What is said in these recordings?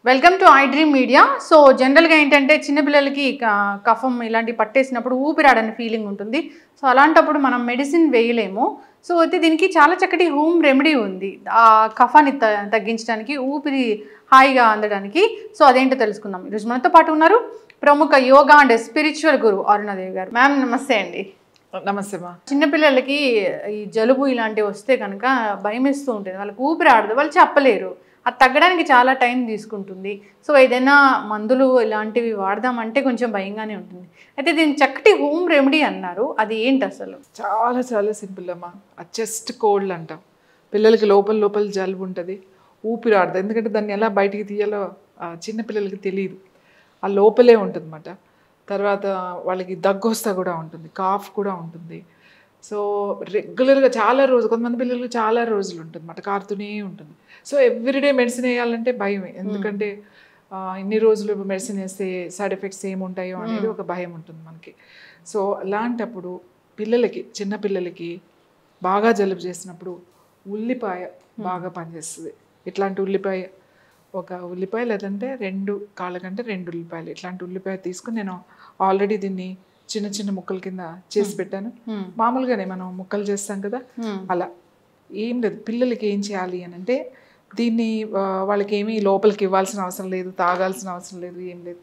Welcome to I dream media. So జనరల్గా ఏంటంటే చిన్నపిల్లలకి కఫం ఇలాంటి పట్టేసినప్పుడు ఊపిరాడని ఫీలింగ్ ఉంటుంది. సో అలాంటప్పుడు మనం మెడిసిన్ వేయలేము. సో అయితే దీనికి చాలా చక్కటి హోమ్ రెమెడీ ఉంది ఆ కఫాన్ని తగ్గించడానికి, ఊపిరి హాయిగా అందడానికి. సో అదేంటో తెలుసుకుందాం. ఈరోజు మనతో పాటు ఉన్నారు ప్రముఖ యోగా అండ్ స్పిరిచువల్ గురు అరుణాదేవి గారు. మ్యామ్ నమస్తే అండి. నమస్తే మా. చిన్నపిల్లలకి ఈ జలుబు ఇలాంటివి వస్తే కనుక భయం వేస్తూ ఉంటుంది, వాళ్ళకి ఊపిరి ఆడదు, వాళ్ళు చెప్పలేరు. అది తగ్గడానికి చాలా టైం తీసుకుంటుంది. సో ఏదైనా మందులు ఇలాంటివి వాడదామంటే కొంచెం భయంగానే ఉంటుంది. అయితే దీని చక్కటి హోమ్ రెమెడీ అన్నారు, అది ఏంటి అసలు? చాలా చాలా సింపుల్ అమ్మా. ఆ చెస్ట్ కోల్డ్ అంటాం. పిల్లలకి లోపల లోపల జలుబు ఉంటుంది, ఊపిరి ఆడదు. ఎందుకంటే దాన్ని ఎలా బయటికి తీయాలో చిన్నపిల్లలకి తెలియదు, ఆ లోపలే ఉంటుంది అన్నమాట. తర్వాత వాళ్ళకి దగ్గు వస్తా కూడా ఉంటుంది, కాఫ్ కూడా ఉంటుంది. సో రెగ్యులర్గా చాలా రోజులు, కొంతమంది పిల్లలకు చాలా రోజులు ఉంటుంది అన్నమాట, కారుతూనే ఉంటుంది. సో ఎవ్రీడే మెడిసిన్ వేయాలంటే భయమే. ఎందుకంటే ఇన్ని రోజులు మెడిసిన్ వేస్తే సైడ్ ఎఫెక్ట్స్ ఏముంటాయో అనేది ఒక భయం ఉంటుంది మనకి. సో అలాంటప్పుడు పిల్లలకి, చిన్నపిల్లలకి బాగా జలుబు చేసినప్పుడు ఉల్లిపాయ బాగా పనిచేస్తుంది. ఇట్లాంటి ఉల్లిపాయ, ఒక ఉల్లిపాయ లేదంటే 2 కాళ్ళ కంటే 2 ఉల్లిపాయలు, ఇట్లాంటి ఉల్లిపాయ తీసుకుని నేను ఆల్రెడీ దీన్ని చిన్న చిన్న ముక్కల కింద చేసి పెట్టాను. మామూలుగానే మనం ముక్కలు చేస్తాం కదా, అలా ఏం లేదు. పిల్లలకి ఏం చేయాలి అని అంటే దీన్ని వాళ్ళకి ఏమీ లోపలికి ఇవ్వాల్సిన అవసరం లేదు, తాగాల్సిన అవసరం లేదు, ఏం లేదు.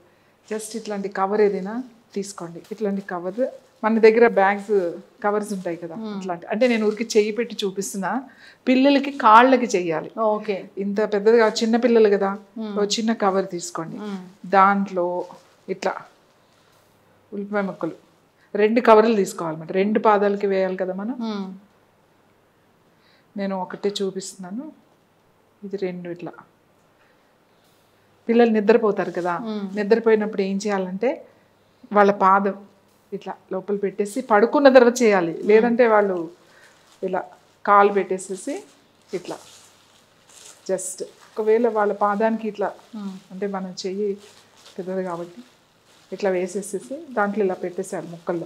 జస్ట్ ఇట్లాంటి కవర్ ఏదైనా తీసుకోండి. ఇట్లాంటి కవర్ మన దగ్గర బ్యాగ్స్ కవర్స్ ఉంటాయి కదా, ఇట్లాంటి. అంటే నేను ఊరికి చెయ్యి పెట్టి చూపిస్తున్నా, పిల్లలకి కాళ్ళకి చెయ్యాలి. ఓకే, ఇంత పెద్దదిగా చిన్న పిల్లలు కదా, చిన్న కవర్ తీసుకోండి. దాంట్లో ఇట్లా ఉల్లిపాయ ముక్కలు 2 కవర్లు తీసుకోవాలన్నమాట. 2 పాదాలకి వేయాలి కదా మనం. నేను ఒకటే చూపిస్తున్నాను, ఇది 2 ఇట్లా. పిల్లలు నిద్రపోతారు కదా, నిద్రపోయినప్పుడు ఏం చేయాలంటే వాళ్ళ పాదం ఇట్లా లోపల పెట్టేసి పడుకున్న తర్వాత చేయాలి. లేదంటే వాళ్ళు ఇలా కాలు పెట్టేసేసి ఇట్లా జస్ట్ ఒకవేళ వాళ్ళ పాదానికి ఇట్లా, అంటే మనం చెయ్యి పెద్దది కాబట్టి ఇట్లా వేసేసేసి దాంట్లో ఇలా పెట్టేసారు ముక్కల్లో.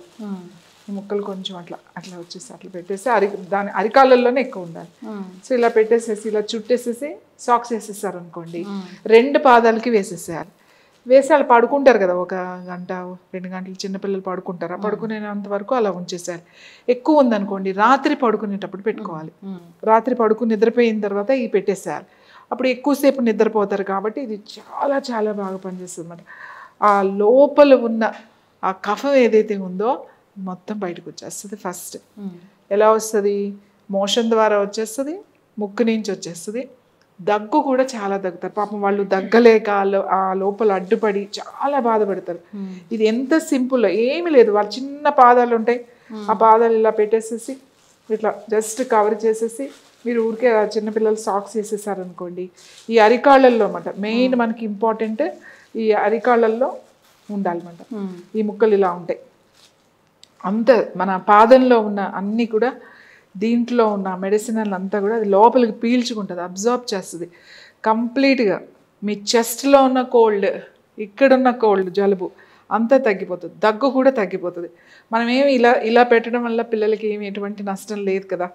ఈ ముక్కలు కొంచెం అట్లా అట్లా వచ్చేసి అట్లా పెట్టేసి దాని అరికాళ్ళల్లోనే ఎక్కువ ఉండాలి. సో ఇలా పెట్టేసేసి ఇలా చుట్టేసేసి సాక్స్ వేసేసారు అనుకోండి, 2 పాదాలకి వేసేసేయాలి. వేసి వాళ్ళు పడుకుంటారు కదా, 1 గంట 2 గంటలు చిన్నపిల్లలు పడుకుంటారు. ఆ పడుకునేంత వరకు అలా ఉంచేసేయాలి. ఎక్కువ ఉందనుకోండి రాత్రి పడుకునేటప్పుడు పెట్టుకోవాలి. రాత్రి పడుకుని నిద్రపోయిన తర్వాత ఇవి పెట్టేసేయాలి. అప్పుడు ఎక్కువసేపు నిద్రపోతారు కాబట్టి ఇది చాలా చాలా బాగా పనిచేస్తుంది అన్నమాట. ఆ లోపల ఉన్న ఆ కఫం ఏదైతే ఉందో మొత్తం బయటకు వచ్చేస్తుంది. ఫస్ట్ ఎలా వస్తుంది? మోషన్ ద్వారా వచ్చేస్తుంది, ముక్కు నుంచి వచ్చేస్తుంది. దగ్గు కూడా చాలా దగ్గుతారు పాపం, వాళ్ళు దగ్గలేక ఆ లోపల అడ్డుపడి చాలా బాధపడతారు. ఇది ఎంత సింపుల్, ఏమి లేదు. వాళ్ళు చిన్న పాదాలు ఉంటాయి, ఆ పాదాలు ఇలా పెట్టేసేసి ఇట్లా జస్ట్ కవర్ చేసేసి మీరు ఊరికే చిన్నపిల్లలు సాక్స్ వేసేసారనుకోండి, ఈ అరికాళ్ళల్లో అన్నమాట మెయిన్ మనకి ఇంపార్టెంట్, ఈ అరికాళ్ళల్లో ఉండాలన్నమాట. ఈ ముక్కలు ఇలా ఉంటాయి. అంత మన పాదంలో ఉన్న అన్నీ కూడా దీంట్లో ఉన్న మెడిసినల్ అంతా కూడా అది లోపలికి పీల్చుకుంటుంది, అబ్జార్బ్ చేస్తుంది కంప్లీట్గా. మీ చెస్ట్లో ఉన్న కోల్డ్, ఇక్కడున్న కోల్డ్ జలుబు అంతా తగ్గిపోతుంది, దగ్గు కూడా తగ్గిపోతుంది. మనం ఏమి ఇలా పెట్టడం వల్ల పిల్లలకి ఏమి ఎటువంటి నష్టం లేదు కదా.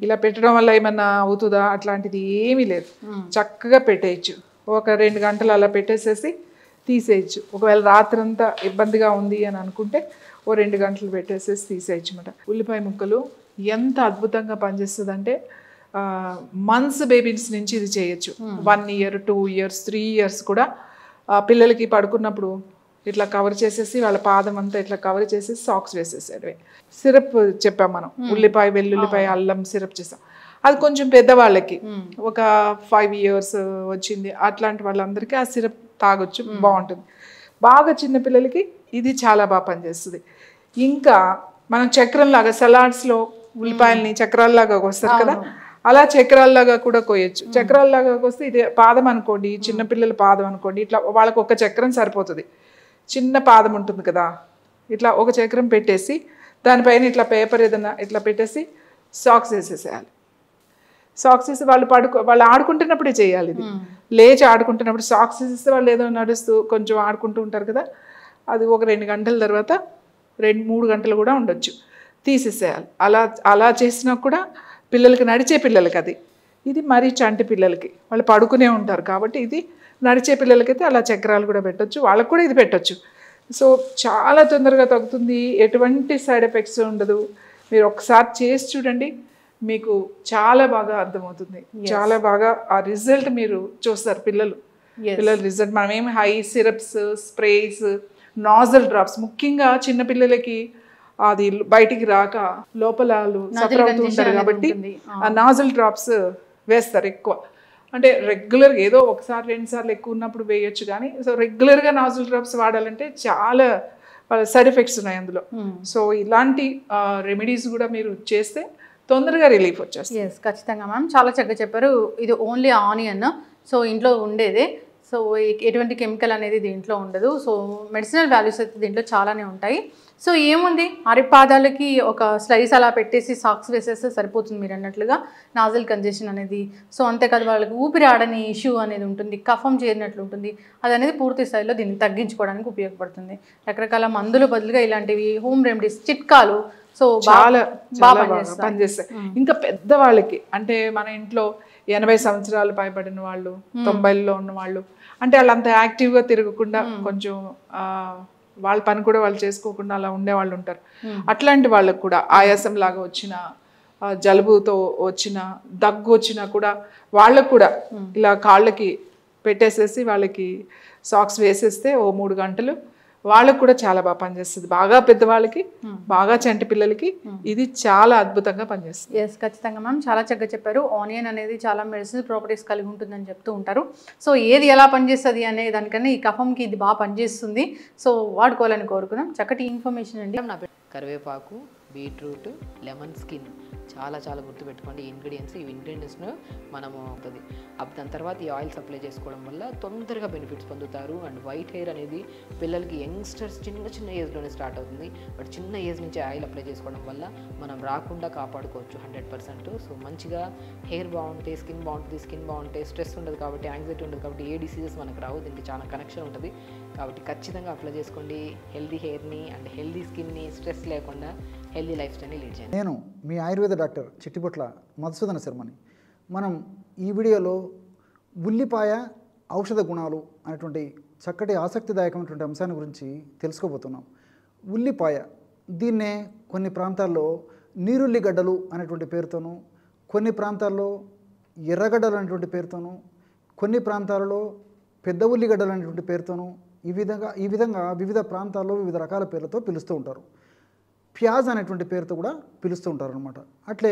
ఇలా పెట్టడం వల్ల ఏమన్నా అవుతుందా? అట్లాంటిది ఏమీ లేదు. చక్కగా పెట్టేయచ్చు. ఒక 2 గంటలు అలా పెట్టేసేసి తీసేయచ్చు. ఒకవేళ రాత్రంతా ఇబ్బందిగా ఉంది అని అనుకుంటే 2 గంటలు పెట్టేసేసి తీసేయచ్చు అన్నమాట. ఉల్లిపాయ ముక్కలు ఎంత అద్భుతంగా పనిచేస్తుంది అంటే మంత్స్ బేబీస్ నుంచి ఇది చేయొచ్చు. 1 ఇయర్ 2 ఇయర్స్ 3 ఇయర్స్ కూడా పిల్లలకి పడుకున్నప్పుడు ఇట్లా కవర్ చేసేసి వాళ్ళ పాదం అంతా ఇట్లా కవర్ చేసేసి సాక్స్ వేసేసేది. సిరప్ చెప్పాం మనం, ఉల్లిపాయ వెల్లుల్లిపాయ అల్లం సిరప్ చేసాం. అది కొంచెం పెద్దవాళ్ళకి ఒక 5 ఇయర్స్ వచ్చింది అట్లాంటి వాళ్ళందరికీ ఆ సిరప్ తాగొచ్చు, బాగుంటుంది. బాగా చిన్నపిల్లలకి ఇది చాలా బాగా పనిచేస్తుంది. ఇంకా మనం చక్రంలాగా సలాడ్స్లో ఉల్లిపాయలని చక్రాల్లాగా వస్తారు కదా, అలా చక్రాల్లాగా కూడా కోయచ్చు. చక్రాల్లాగా వస్తే ఇది పాదం అనుకోండి, చిన్నపిల్లల పాదం అనుకోండి, ఇట్లా వాళ్ళకు ఒక చక్రం సరిపోతుంది. చిన్న పాదం ఉంటుంది కదా, ఇట్లా ఒక చక్రం పెట్టేసి దానిపైన ఇట్లా పేపర్ ఏదైనా ఇట్లా పెట్టేసి సాక్స్ వేసేసేయాలి. సాక్స్ వేసి వాళ్ళు ఆడుకుంటున్నప్పుడే చేయాలి ఇది. లేచి ఆడుకుంటున్నప్పుడు సాక్స్ వేసేస్తే వాళ్ళు ఏదో నడుస్తూ కొంచెం ఆడుకుంటూ ఉంటారు కదా, అది ఒక 2 గంటల తర్వాత 2-3 గంటలు కూడా ఉండొచ్చు. తీసేసేయాలి. అలా అలా చేసినా కూడా పిల్లలకి, నడిచే పిల్లలకి అది, ఇది మరీ చంటి పిల్లలకి వాళ్ళు పడుకునే ఉంటారు కాబట్టి ఇది నడిచే పిల్లలకైతే అలా చక్రాలు కూడా పెట్టొచ్చు, వాళ్ళకు కూడా ఇది పెట్టొచ్చు. సో చాలా తొందరగా తగ్గుతుంది, ఎటువంటి సైడ్ ఎఫెక్ట్స్ ఉండదు. మీరు ఒకసారి చేసి చూడండి, మీకు చాలా బాగా అర్థమవుతుంది. చాలా బాగా ఆ రిజల్ట్ మీరు చూస్తారు పిల్లల రిజల్ట్. మనం ఏమి high syrups, sprays, nozzle drops, ముఖ్యంగా చిన్నపిల్లలకి అది బయటికి రాక లోపల సఫర్ అవుతూ ఉంటారు కాబట్టి ఆ నాజల్ డ్రాప్స్ వేస్తారు ఎక్కువ. అంటే రెగ్యులర్గా ఏదో ఒకసారి 2 సార్లు ఎక్కువ ఉన్నప్పుడు వేయొచ్చు, కానీ సో రెగ్యులర్గా నాజల్ డ్రాప్స్ వాడాలంటే చాలా సైడ్ ఎఫెక్ట్స్ ఉన్నాయి అందులో. సో ఇలాంటి రెమెడీస్ కూడా మీరు చేస్తే తొందరగా రిలీఫ్ వచ్చేస్తుంది. ఎస్, ఖచ్చితంగా మ్యామ్, చాలా చక్కగా చెప్పారు. ఇది ఓన్లీ ఆనియన్, సో ఇంట్లో ఉండేదే. సో ఎటువంటి కెమికల్ అనేది దీంట్లో ఉండదు. సో మెడిసినల్ వాల్యూస్ అయితే దీంట్లో చాలానే ఉంటాయి. సో ఏముంది, అరిపాదాలకి ఒక స్లైస్ అలా పెట్టేసి సాక్స్ వేసేస్తే సరిపోతుంది మీరు అన్నట్లుగా. నాజల్ కంజెషన్ అనేది, సో అంతేకాదు వాళ్ళకి ఊపిరి ఆడని ఇష్యూ అనేది ఉంటుంది, కఫం చేరినట్లు ఉంటుంది, అది అనేది పూర్తి స్థాయిలో దీన్ని తగ్గించుకోవడానికి ఉపయోగపడుతుంది. రకరకాల మందుల బదులుగా ఇలాంటివి హోమ్ రెమెడీస్, చిట్కాలు సో చాలా బాగా పనిచేస్తాయి. ఇంకా పెద్దవాళ్ళకి, అంటే మన ఇంట్లో 80 సంవత్సరాలు పైబడిన వాళ్ళు, 90లో ఉన్న వాళ్ళు, అంటే వాళ్ళు అంత యాక్టివ్గా తిరగకుండా కొంచెం వాళ్ళ పని కూడా వాళ్ళు చేసుకోకుండా అలా ఉండే వాళ్ళు ఉంటారు. అట్లాంటి వాళ్ళకు కూడా ఆయాసం లాగా వచ్చిన, జలుబుతో వచ్చిన, దగ్గు వచ్చినా కూడా వాళ్ళకు కూడా ఇలా కాళ్ళకి పెట్టేసేసి వాళ్ళకి సాక్స్ వేసేస్తే ఓ 3 గంటలు వాళ్ళకు కూడా చాలా బాగా పనిచేస్తుంది. బాగా పెద్దవాళ్ళకి, బాగా చంటి పిల్లలకి ఇది చాలా అద్భుతంగా పనిచేస్తుంది. ఎస్, ఖచ్చితంగా మ్యామ్, చాలా చక్కగా చెప్పారు. ఆనియన్ అనేది చాలా మెడిసినల్ ప్రాపర్టీస్ కలిగి ఉంటుందని చెప్తూ ఉంటారు. సో ఏది ఎలా పనిచేస్తుంది అనే దానికన్నా ఈ కఫంకి ఇది బాగా పనిచేస్తుంది. సో వాడుకోవాలని కోరుకున్నాం. చక్కటి ఇన్ఫర్మేషన్ అండి. కరివేపాకు, బీట్రూట్, లెమన్ స్కిన్ చాలా చాలా గుర్తుపెట్టుకోండి ఇంగ్రీడియంట్స్. ఈ ఇంగ్రీడియంట్స్ను మనము అవుతుంది దాని తర్వాత ఈ ఆయిల్స్ అప్లై చేసుకోవడం వల్ల తొందరగా బెనిఫిట్స్ పొందుతారు. అండ్ వైట్ హెయిర్ అనేది పిల్లలకి, యంగ్స్టర్స్ చిన్న ఏజ్లోనే స్టార్ట్ అవుతుంది. బట్ చిన్న ఏజ్ నుంచి ఆయిల్ అప్లై చేసుకోవడం వల్ల మనం రాకుండా కాపాడుకోవచ్చు 100%. సో మంచిగా హెయిర్ బాగుంటే స్కిన్ బాగుంటుంది, స్కిన్ బాగుంటే స్ట్రెస్ ఉండదు కాబట్టి, యాంగ్జైటీ ఉండదు కాబట్టి ఏ డిసీజెస్ మనకు రావు. దీనికి చాలా కనెక్షన్ ఉంటుంది కాబట్టి ఖచ్చితంగా అప్లై చేసుకోండి హెల్దీ హెయిర్ని అండ్ హెల్దీ స్కిన్ని, స్ట్రెస్ లేకుండా హెల్దీ లైఫ్ స్టైల్ని లీడ్ చేయండి. నేను మీ ఆయుర్వేద డాక్టర్ చిట్టిపొట్ల మధుసూదన శర్మని. మనం ఈ వీడియోలో ఉల్లిపాయ ఔషధ గుణాలు అనేటువంటి చక్కటి ఆసక్తిదాయకమైనటువంటి అంశాన్ని గురించి తెలుసుకోబోతున్నాం. ఉల్లిపాయ, దీన్నే కొన్ని ప్రాంతాల్లో నీరుల్లిగడ్డలు అనేటువంటి పేరుతోనూ, కొన్ని ప్రాంతాల్లో ఎర్రగడ్డలు అనేటువంటి పేరుతోనూ, కొన్ని ప్రాంతాలలో పెద్ద ఉల్లిగడ్డలు అనేటువంటి పేరుతోనూ, ఈ విధంగా వివిధ ప్రాంతాల్లో వివిధ రకాల పేర్లతో పిలుస్తూ ఉంటారు. ప్యాజ్ అనేటువంటి పేరుతో కూడా పిలుస్తూ ఉంటారు అనమాట. అట్లే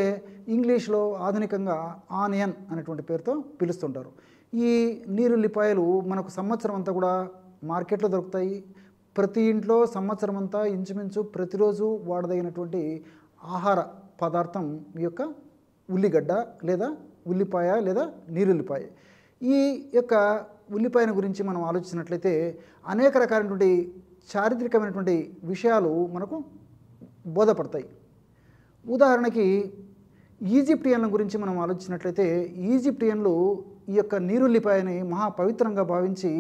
ఇంగ్లీష్లో ఆధునికంగా ఆనియన్ అనేటువంటి పేరుతో పిలుస్తుంటారు. ఈ నీరుల్లిపాయలు మనకు సంవత్సరం అంతా కూడా మార్కెట్లో దొరుకుతాయి. ప్రతి ఇంట్లో సంవత్సరం అంతా ఇంచుమించు ప్రతిరోజు వాడదగినటువంటి ఆహార పదార్థం ఈ యొక్క ఉల్లిగడ్డ లేదా ఉల్లిపాయ లేదా నీరుల్లిపాయ. ఈ యొక్క ఉల్లిపాయను గురించి మనం ఆలోచించినట్లయితే అనేక రకాలైనటువంటి చారిత్రకమైనటువంటి విషయాలు మనకు బోధపడతాయి. ఉదాహరణకి ఈజిప్టియన్ల గురించి మనం ఆలోచించినట్లయితే ఈజిప్టియన్లు ఈ యొక్క నీరుల్లిపాయని మహా పవిత్రంగా భావించి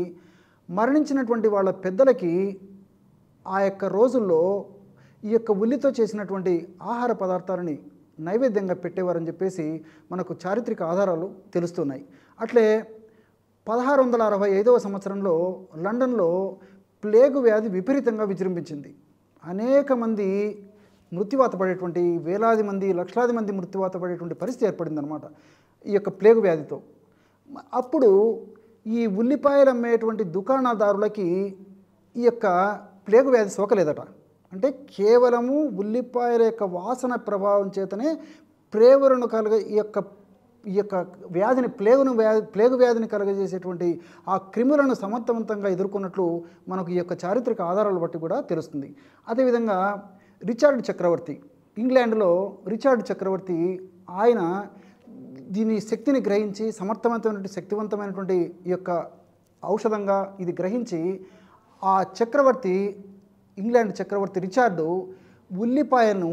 మరణించినటువంటి వాళ్ళ పెద్దలకి ఆ యొక్క రోజుల్లో ఈ యొక్క ఉల్లితో చేసినటువంటి ఆహార పదార్థాలని నైవేద్యంగా పెట్టేవారని చెప్పేసి మనకు చారిత్రక ఆధారాలు తెలుస్తున్నాయి. అట్లే 1665వ సంవత్సరంలో లండన్లో ప్లేగు వ్యాధి విపరీతంగా విజృంభించింది. అనేక మంది మృత్యువాత పడేటువంటి, వేలాది మంది, లక్షలాది మంది మృత్యువాత పడేటువంటి పరిస్థితి ఏర్పడిందనమాట ఈ యొక్క ప్లేగు వ్యాధితో. అప్పుడు ఈ ఉల్లిపాయలు అమ్మేటువంటి దుకాణదారులకి ఈ యొక్క ప్లేగు వ్యాధి సోకలేదట. అంటే కేవలము ఉల్లిపాయల యొక్క వాసన ప్రభావం చేతనే ప్రేగులను ఈ యొక్క వ్యాధిని ప్లేగు వ్యాధిని కలుగజేసేటువంటి ఆ క్రిములను సమర్థవంతంగా ఎదుర్కొన్నట్లు మనకు ఈ యొక్క చారిత్రక ఆధారాలు బట్టి కూడా తెలుస్తుంది. అదేవిధంగా రిచార్డ్ చక్రవర్తి, ఇంగ్లాండ్లో రిచార్డ్ చక్రవర్తి, ఆయన దీని శక్తిని గ్రహించి శక్తివంతమైనటువంటి ఈ యొక్క ఔషధంగా ఇది గ్రహించి ఆ చక్రవర్తి, ఇంగ్లాండ్ చక్రవర్తి రిచార్డు ఉల్లిపాయను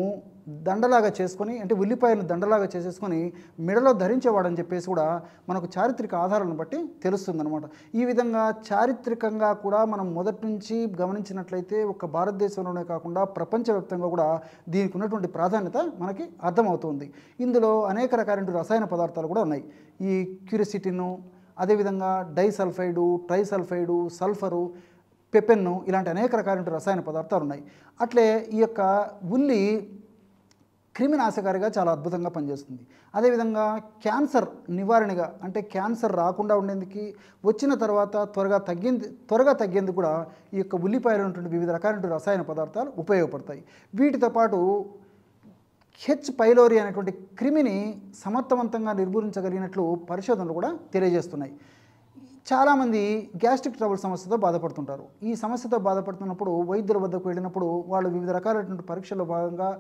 దండలాగా చేసుకొని, అంటే ఉల్లిపాయలను దండలాగా చేసేసుకొని మెడలో ధరించేవాడని చెప్పేసి కూడా మనకు చారిత్రక ఆధారాలను బట్టి తెలుస్తుందన్నమాట. ఈ విధంగా చారిత్రకంగా కూడా మనం మొదటి నుంచి గమనించినట్లయితే ఒక భారతదేశంలోనే కాకుండా ప్రపంచవ్యాప్తంగా కూడా దీనికి ఉన్నటువంటి ప్రాధాన్యత మనకి అర్థమవుతుంది. ఇందులో అనేక రకాలైన రసాయన పదార్థాలు కూడా ఉన్నాయి. ఈ క్యూరిసిటిను, అదేవిధంగా డైసల్ఫైడు, ట్రైసల్ఫైడు, సల్ఫరు, పెపెన్ను, ఇలాంటి అనేక రకాలైన రసాయన పదార్థాలు ఉన్నాయి. అట్లే ఈ యొక్క ఉల్లి క్రిమినాశకారిగా చాలా అద్భుతంగా పనిచేస్తుంది. అదేవిధంగా క్యాన్సర్ నివారణగా, అంటే క్యాన్సర్ రాకుండా ఉండేందుకు, వచ్చిన తర్వాత త్వరగా తగ్గేందుకు కూడా ఈ యొక్క ఉల్లిపాయలు ఉన్నటువంటి వివిధ రకాలైన రసాయన పదార్థాలు ఉపయోగపడతాయి. వీటితో పాటు హెచ్ పైలోరీ అనేటువంటి క్రిమిని సమర్థవంతంగా నిర్మూలించగలిగినట్లు పరిశోధనలు కూడా తెలియజేస్తున్నాయి. చాలామంది గ్యాస్ట్రిక్ ట్రబుల్ సమస్యతో బాధపడుతుంటారు. ఈ సమస్యతో బాధపడుతున్నప్పుడు వైద్యుల వద్దకు వెళ్ళినప్పుడు వాళ్ళు వివిధ రకాలైనటువంటి పరీక్షల్లో భాగంగా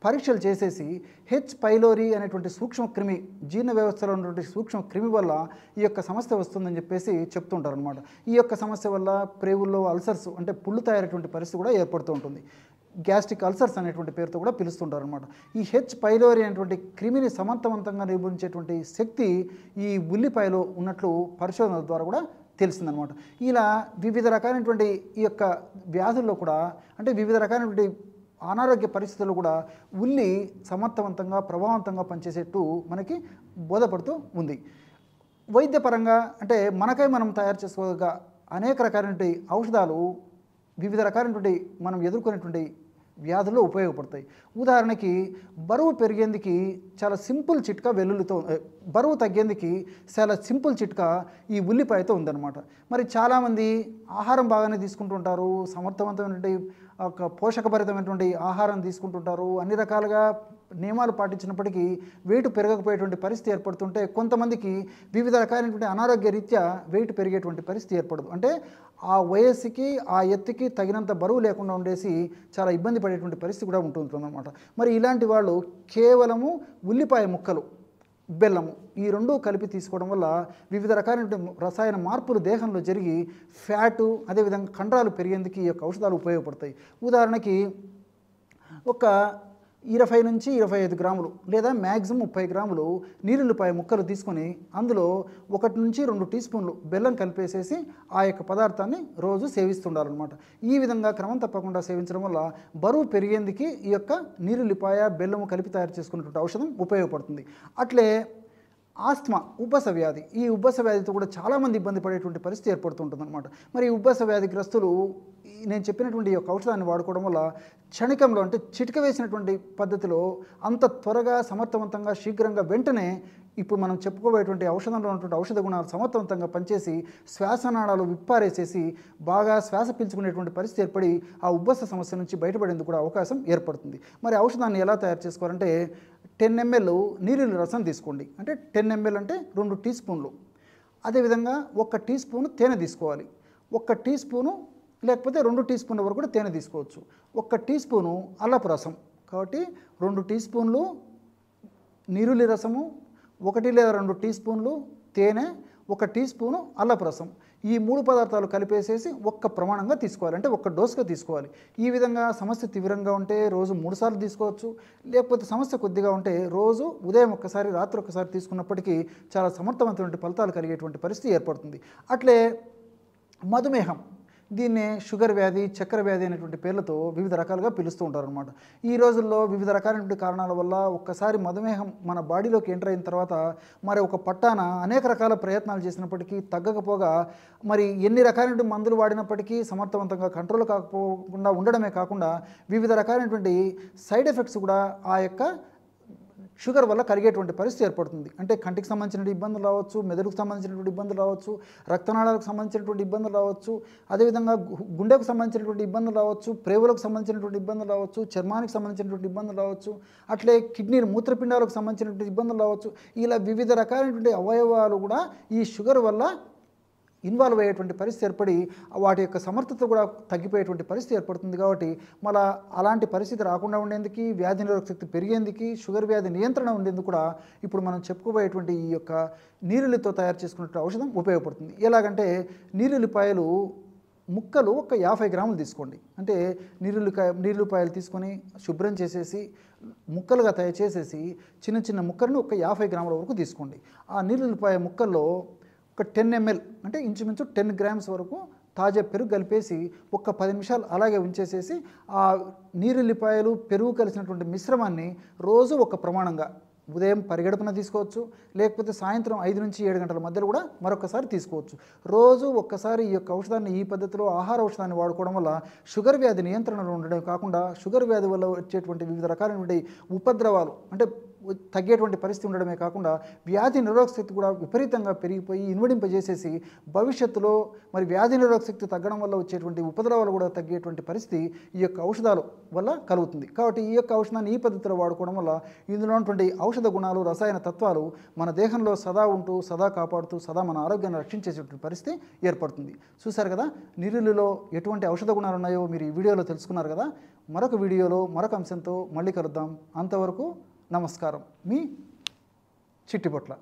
పరీక్షలు చేసేసి హెచ్ పైలోరీ అనేటువంటి సూక్ష్మక్రిమి, జీర్ణ వ్యవస్థలో ఉన్నటువంటి సూక్ష్మక్రిమి వల్ల ఈ యొక్క సమస్య వస్తుందని చెప్పేసి చెప్తుంటారు అనమాట. ఈ యొక్క సమస్య వల్ల ప్రేవుల్లో అల్సర్స్, అంటే పుళ్ళు తయారటువంటి పరిస్థితి కూడా ఏర్పడుతూ ఉంటుంది. గ్యాస్ట్రిక్ అల్సర్స్ అనేటువంటి పేరుతో కూడా పిలుస్తుంటారు అనమాట. ఈ హెచ్ పైలోరీ అనేటువంటి క్రిమిని సమర్థవంతంగా నిర్మూలించేటువంటి శక్తి ఈ ఉల్లిపాయలో ఉన్నట్లు పరిశోధనల ద్వారా కూడా తెలిసిందనమాట. ఇలా వివిధ రకాలైనటువంటి ఈ యొక్క వ్యాధుల్లో కూడా, అంటే వివిధ రకాలైనటువంటి అనారోగ్య పరిస్థితుల్లో కూడా ఉల్లి సమర్థవంతంగా ప్రభావవంతంగా పనిచేసేట్టు మనకి బోధపడుతూ ఉంది. వైద్యపరంగా అంటే మనకై మనం తయారు చేసుకోగా అనేక రకాలైనటువంటి ఔషధాలు వివిధ రకాలైనటువంటి మనం ఎదుర్కొనేటువంటి వ్యాధుల్లో ఉపయోగపడతాయి. ఉదాహరణకి బరువు పెరిగేందుకు చాలా సింపుల్ చిట్కా వెల్లుల్లితో, బరువు తగ్గేందుకు చాలా సింపుల్ చిట్కా ఈ ఉల్లిపాయతో ఉందన్నమాట. మరి చాలామంది ఆహారం బాగానే తీసుకుంటుంటారు, సమర్థవంతమైనటువంటి ఒక పోషకభరితమైనటువంటి ఆహారం తీసుకుంటుంటారు, అన్ని రకాలుగా నియమాలు పాటించినప్పటికీ వెయిట్ పెరగకపోయేటువంటి పరిస్థితి ఏర్పడుతుంటే, కొంతమందికి వివిధ రకాలైనటువంటి అనారోగ్య రీత్యా వెయిట్ పెరిగేటువంటి పరిస్థితి ఏర్పడదు. అంటే ఆ వయస్సుకి ఆ ఎత్తుకి తగినంత బరువు లేకుండా ఉండేసి చాలా ఇబ్బంది పడేటువంటి పరిస్థితి కూడా ఉంటుందన్నమాట. మరి ఇలాంటి వాళ్ళు కేవలము ఉల్లిపాయ ముక్కలు, బెల్లము ఈ రెండూ కలిపి తీసుకోవడం వల్ల వివిధ రకాలైన రసాయన మార్పులు దేహంలో జరిగి ఫ్యాటు, అదేవిధంగా కండరాలు పెరిగేందుకు ఈ యొక్క ఔషధాలు ఉపయోగపడతాయి. ఉదాహరణకి ఒక 20 నుంచి 25 గ్రాములు లేదా మ్యాక్సిమం 30 గ్రాములు నీరుల్లిపాయ ముక్కలు తీసుకొని అందులో 1 నుంచి 2 టీ స్పూన్లు బెల్లం కలిపేసేసి ఆ యొక్క పదార్థాన్ని రోజు సేవిస్తుండాలన్నమాట. ఈ విధంగా క్రమం తప్పకుండా సేవించడం వల్ల బరువు పెరిగేందుకు ఈ యొక్క నీరుల్లిపాయ బెల్లము కలిపి తయారు చేసుకున్నటువంటి ఔషధం ఉపయోగపడుతుంది. అట్లే ఆస్తమా, ఉబ్బస వ్యాధి, ఈ ఉబ్బస వ్యాధితో కూడా చాలామంది ఇబ్బంది పడేటువంటి పరిస్థితి ఏర్పడుతుంటుందన్నమాట. మరి ఈ ఉబ్బస వ్యాధిగ్రస్తులు నేను చెప్పినటువంటి ఈ యొక్క ఔషధాన్ని వాడుకోవడం వల్ల క్షణికంలో, అంటే చిటిక వేసినటువంటి పద్ధతిలో అంత త్వరగా సమర్థవంతంగా శీఘ్రంగా వెంటనే ఇప్పుడు మనం చెప్పుకోబోయేటువంటి ఔషధంలో ఉన్నటువంటి ఔషధ గుణాలు సమర్థవంతంగా పనిచేసి శ్వాసనాళాలు విప్పారేసేసి బాగా శ్వాస పీల్చుకునేటువంటి పరిస్థితి ఏర్పడి ఆ ఉబ్బస సమస్య నుంచి బయటపడేందుకు కూడా అవకాశం ఏర్పడుతుంది. మరి ఔషధాన్ని ఎలా తయారు చేసుకోవాలంటే 10 ml నీరుల్లి రసం తీసుకోండి. అంటే 10 ml అంటే 2 టీ స్పూన్లు. అదేవిధంగా 1 టీ స్పూను తేనె తీసుకోవాలి. 1 టీ స్పూను లేకపోతే 2 టీ స్పూన్ల వరకు కూడా తేనె తీసుకోవచ్చు. 1 టీ స్పూను అల్లపు రసం, కాబట్టి 2 టీ స్పూన్లు నీరుల్లి రసము, 1 లేదా 2 టీ స్పూన్లు తేనె, 1 టీ స్పూను అల్లపు రసం, ఈ 3 పదార్థాలు కలిపేసేసి ఒక్క ప్రమాణంగా తీసుకోవాలి, అంటే 1 డోసుగా తీసుకోవాలి. ఈ విధంగా సమస్య తీవ్రంగా ఉంటే రోజు 3 సార్లు తీసుకోవచ్చు. లేకపోతే సమస్య కొద్దిగా ఉంటే రోజు ఉదయం ఒక్కసారి, రాత్రి ఒక్కసారి తీసుకున్నప్పటికీ చాలా సమర్థవంతమైన ఫలితాలు కలిగేటువంటి పరిస్థితి ఏర్పడుతుంది. అట్లే మధుమేహం, దీన్నే షుగర్ వ్యాధి, చక్కెర వ్యాధి అనేటువంటి పేర్లతో వివిధ రకాలుగా పిలుస్తూ ఉంటారనమాట. ఈ రోజుల్లో వివిధ రకాలైనటువంటి కారణాల వల్ల ఒక్కసారి మధుమేహం మన బాడీలోకి ఎంటర్ అయిన తర్వాత మరి ఒక పట్టాన అనేక రకాల ప్రయత్నాలు చేసినప్పటికీ తగ్గకపోగా, మరి ఎన్ని రకాలైన మందులు వాడినప్పటికీ సమర్థవంతంగా కంట్రోల్ కాకపోకుండా ఉండడమే కాకుండా వివిధ రకాలైనటువంటి సైడ్ ఎఫెక్ట్స్ కూడా ఆ యొక్క షుగర్ వల్ల కలిగేటువంటి పరిస్థితి ఏర్పడుతుంది. అంటే కంటికి సంబంధించిన ఇబ్బందులు రావచ్చు, మెదడుకు సంబంధించినటువంటి ఇబ్బందులు రావచ్చు, రక్తనాళాలకు సంబంధించినటువంటి ఇబ్బందులు రావచ్చు, అదేవిధంగా గుండెకు సంబంధించినటువంటి ఇబ్బందులు రావచ్చు, ప్రేవులకు సంబంధించినటువంటి ఇబ్బందులు రావచ్చు, చర్మానికి సంబంధించినటువంటి ఇబ్బందులు రావచ్చు, అట్లే కిడ్నీ మూత్రపిండాలకు సంబంధించినటువంటి ఇబ్బందులు రావచ్చు. ఇలా వివిధ రకాలైనటువంటి అవయవాలు కూడా ఈ షుగర్ వల్ల ఇన్వాల్వ్ అయ్యేటువంటి పరిస్థితి ఏర్పడి వాటి యొక్క సమర్థత కూడా తగ్గిపోయేటువంటి పరిస్థితి ఏర్పడుతుంది. కాబట్టి మళ్ళీ అలాంటి పరిస్థితి రాకుండా ఉండేందుకు, వ్యాధి నిరోధక శక్తి పెరిగేందుకు, షుగర్ వ్యాధి నియంత్రణ ఉండేందుకు కూడా ఇప్పుడు మనం చెప్పుకోబోయేటువంటి ఈ యొక్క నీరుల్లితో తయారు చేసుకున్న ఔషధం ఉపయోగపడుతుంది. ఎలాగంటే నీరుల్లిపాయలు ముక్కలు ఒక 50 గ్రాములు తీసుకోండి. అంటే నీరుల్లిపాయలు తీసుకొని శుభ్రం చేసేసి ముక్కలుగా తయారు చేసేసి చిన్న చిన్న ముక్కలను ఒక 50 గ్రాముల వరకు తీసుకోండి. ఆ నీరుల్లిపాయ ముక్కల్లో ఒక 10 ml అంటే ఇంచుమించు 10 గ్రామ్స్ వరకు తాజా పెరుగు కలిపేసి ఒక 10 నిమిషాలు అలాగే ఉంచేసేసి ఆ నీరుల్లిపాయలు పెరుగు కలిసినటువంటి మిశ్రమాన్ని రోజు ఒక ప్రమాణంగా ఉదయం పరిగడుపున తీసుకోవచ్చు, లేకపోతే సాయంత్రం 5 నుంచి 7 గంటల మధ్యలో కూడా మరొకసారి తీసుకోవచ్చు. రోజు ఒక్కసారి ఈ యొక్క ఔషధాన్ని ఈ పద్ధతిలో ఆహార ఔషధాన్ని వాడుకోవడం వల్ల షుగర్ వ్యాధి నియంత్రణలో ఉండడం కాకుండా షుగర్ వ్యాధి వల్ల వచ్చేటువంటి వివిధ రకాలైనటువంటి ఉపద్రవాలు అంటే తగ్గేటువంటి పరిస్థితి ఉండడమే కాకుండా వ్యాధి నిరోధక శక్తి కూడా విపరీతంగా పెరిగిపోయి ఇన్వడింపజేసేసి భవిష్యత్తులో మరి వ్యాధి నిరోధక శక్తి తగ్గడం వల్ల వచ్చేటువంటి ఉపద్రవాలు కూడా తగ్గేటువంటి పరిస్థితి ఈ యొక్క ఔషధాల వల్ల కలుగుతుంది. కాబట్టి ఈ యొక్క ఔషధాన్ని ఈ పద్ధతిలో వాడుకోవడం వల్ల ఇందులో ఉన్నటువంటి ఔషధ గుణాలు రసాయన తత్వాలు మన దేహంలో సదా ఉంటూ సదా కాపాడుతూ సదా మన ఆరోగ్యాన్ని రక్షించేటువంటి పరిస్థితి ఏర్పడుతుంది. చూశారు కదా, నీరుల్లిలో ఎటువంటి ఔషధ గుణాలు ఉన్నాయో మీరు ఈ వీడియోలో తెలుసుకున్నారు కదా. మరొక వీడియోలో మరొక అంశంతో మళ్ళీ కలుద్దాం. అంతవరకు నమస్కారం. మీ చిట్టిపొట్ల.